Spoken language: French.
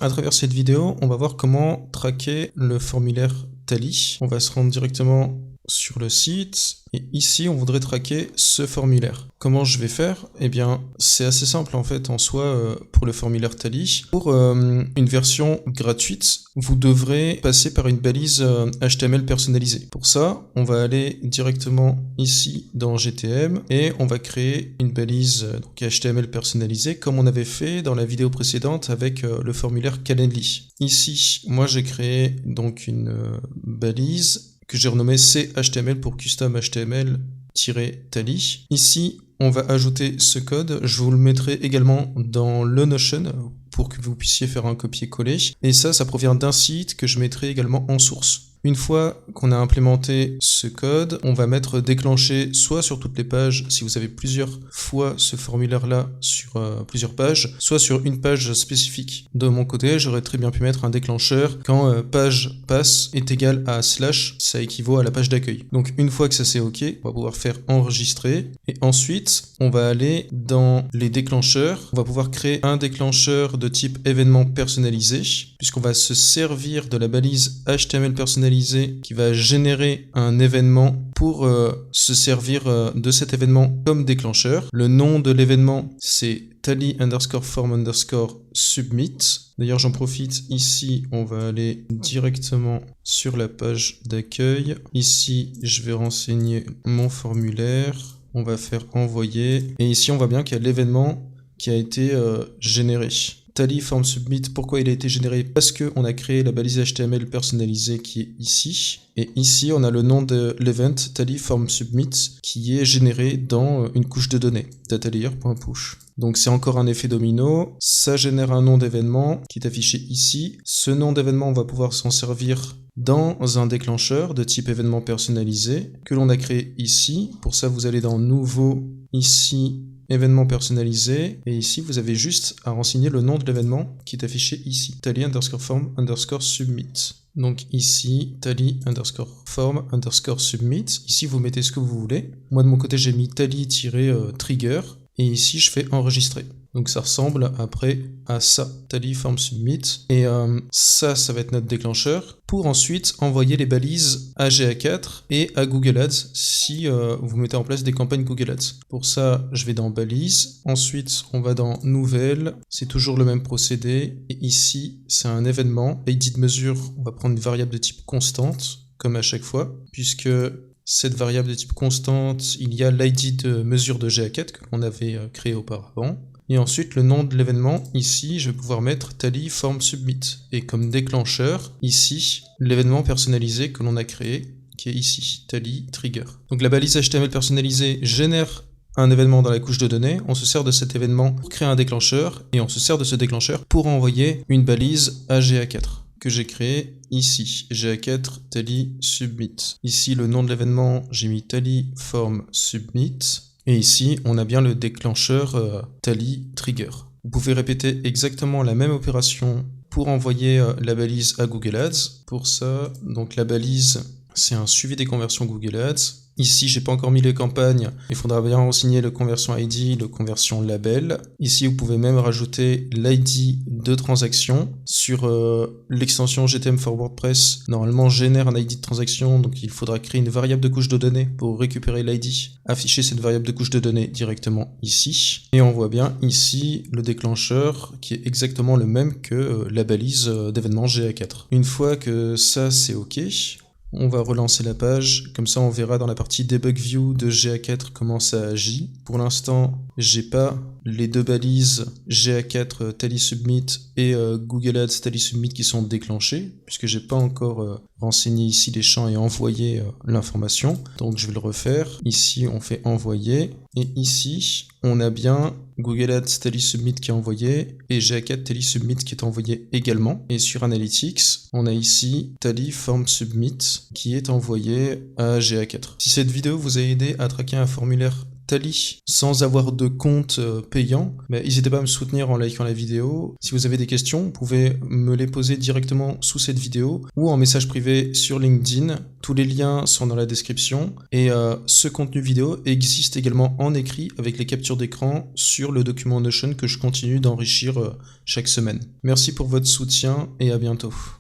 À travers cette vidéo, on va voir comment traquer le formulaire Tally. On va se rendre directement sur le site et ici on voudrait traquer ce formulaire. Comment je vais faire? Eh bien c'est assez simple en fait en soi pour le formulaire Tally. Pour une version gratuite, vous devrez passer par une balise HTML personnalisée. Pour ça, on va aller directement ici dans GTM et on va créer une balise HTML personnalisée comme on avait fait dans la vidéo précédente avec le formulaire Calendly. Ici, moi j'ai créé donc une balise que j'ai renommé CHTML pour Custom HTML-Tally. Ici, on va ajouter ce code. Je vous le mettrai également dans le Notion pour que vous puissiez faire un copier-coller. Et ça provient d'un site que je mettrai également en source. Une fois qu'on a implémenté ce code, on va mettre déclencher soit sur toutes les pages, si vous avez plusieurs fois ce formulaire-là sur plusieurs pages, soit sur une page spécifique. De mon côté, j'aurais très bien pu mettre un déclencheur quand page passe est égal à /, ça équivaut à la page d'accueil. Donc une fois que ça c'est OK, on va pouvoir faire enregistrer et ensuite on va aller dans les déclencheurs. On va pouvoir créer un déclencheur de type événement personnalisé puisqu'on va se servir de la balise HTML personnalisée qui va générer un événement pour se servir de cet événement comme déclencheur. Le nom de l'événement c'est tally_form_submit. D'ailleurs j'en profite ici, on va aller directement sur la page d'accueil. Ici je vais renseigner mon formulaire. On va faire envoyer et ici on voit bien qu'il y a l'événement qui a été généré. Tally_form_submit, pourquoi il a été généré? Parce qu'on a créé la balise HTML personnalisée qui est ici. Et ici, on a le nom de l'event Tally_form_submit qui est généré dans une couche de données, datalayer.push. Donc c'est encore un effet domino, ça génère un nom d'événement qui est affiché ici. Ce nom d'événement, on va pouvoir s'en servir dans un déclencheur de type événement personnalisé que l'on a créé ici. Pour ça, vous allez dans Nouveau, ici, événement personnalisé, et ici vous avez juste à renseigner le nom de l'événement qui est affiché ici, tally_form_submit. Donc ici, tally_form_submit, ici vous mettez ce que vous voulez. Moi de mon côté j'ai mis tally-trigger, et ici je fais enregistrer. Donc ça ressemble après à ça, tally_form_submit, et ça va être notre déclencheur, pour ensuite envoyer les balises à GA4 et à Google Ads si vous mettez en place des campagnes Google Ads. Pour ça, je vais dans Balises, ensuite on va dans Nouvelles, c'est toujours le même procédé, et ici c'est un événement, ID de mesure, on va prendre une variable de type constante, comme à chaque fois, puisque cette variable de type constante, il y a l'ID de mesure de GA4 que l'on avait créé auparavant. Et ensuite, le nom de l'événement, ici, je vais pouvoir mettre tally_form_submit. Et comme déclencheur, ici, l'événement personnalisé que l'on a créé, qui est ici, tally-trigger. Donc la balise HTML personnalisée génère un événement dans la couche de données, on se sert de cet événement pour créer un déclencheur, et on se sert de ce déclencheur pour envoyer une balise à GA4. Que j'ai créé ici, GA4 tally_submit. Ici, le nom de l'événement, j'ai mis tally_form_submit. Et ici, on a bien le déclencheur tally-trigger. Vous pouvez répéter exactement la même opération pour envoyer la balise à Google Ads. Pour ça, donc la balise, c'est un suivi des conversions Google Ads. Ici, j'ai pas encore mis les campagnes, il faudra bien renseigner le conversion ID, le conversion label. Ici, vous pouvez même rajouter l'ID de transaction. Sur l'extension GTM for WordPress, normalement génère un ID de transaction, donc il faudra créer une variable de couche de données pour récupérer l'ID, afficher cette variable de couche de données directement ici. Et on voit bien ici le déclencheur qui est exactement le même que la balise d'événement GA4. Une fois que ça c'est OK, on va relancer la page, comme ça on verra dans la partie Debug View de GA4 comment ça agit. Pour l'instant, j'ai pas les deux balises GA4 tally_submit et Google Ads tally_submit qui sont déclenchées, puisque j'ai pas encore renseigné ici les champs et envoyé l'information. Donc je vais le refaire. Ici on fait envoyer, et ici on a bien Google Ads tally_submit qui est envoyé et GA4 tally_submit qui est envoyé également. Et sur Analytics, on a ici tally_form_submit qui est envoyé à GA4. Si cette vidéo vous a aidé à traquer un formulaire Tally sans avoir de compte payant, n'hésitez pas à me soutenir en likant la vidéo. Si vous avez des questions, vous pouvez me les poser directement sous cette vidéo ou en message privé sur LinkedIn. Tous les liens sont dans la description et ce contenu vidéo existe également en écrit avec les captures d'écran sur le document Notion que je continue d'enrichir chaque semaine. Merci pour votre soutien et à bientôt.